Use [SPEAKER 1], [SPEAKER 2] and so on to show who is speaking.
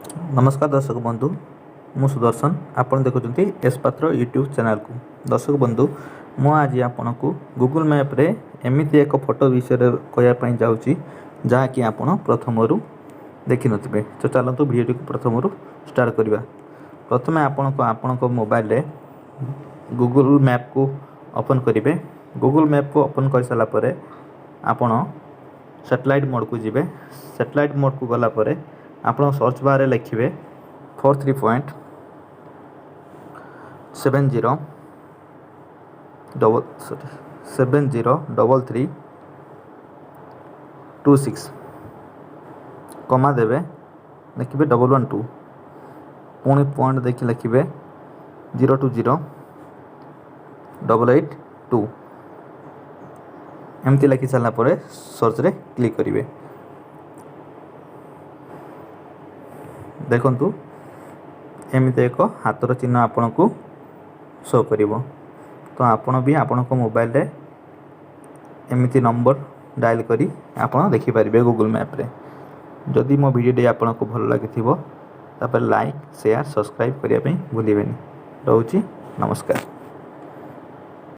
[SPEAKER 1] नमस्कार दर्शक बंधु मु सुदर्शन आपन देखुछंती एस पात्र यूट्यूब चैनल को। दर्शक बंधु मु आज आपन को गूगल मैप रे एमिति एक फोटो विषय रे कहया पई जाउची जहा कि आपन प्रथमरु देखि नथिबे। तो चलंतु वीडियो को प्रथमरु स्टार्ट करिवा। प्रथमे आपन को मोबाइल रे गूगल मैप को ओपन करिवे। गूगल मैप को ओपन कर साला परे आपन सैटेलाइट मोड को जिवे। सैटेलाइट मोड को गला परे आपन सर्च बार रे लिखिबे 703326 कमा देवे लिखिबे 112 पुणी पॉइंट देखि लिखिबे 020882 एमती लिखि साला परे सर्च रे क्लिक करिवे। देखंतु एमिते एक हाथर चिन्ह आपन को शो करिवो। तो आपन भी आपन को मोबाइल रे एमिति नंबर डायल करी आपन देखि परिबे गूगल मैप रे। जदि मो वीडियो डे आपन को भल लागिथिबो तापर लाइक शेयर सब्सक्राइब करिया पे भूलिबेनी। रहउची नमस्कार।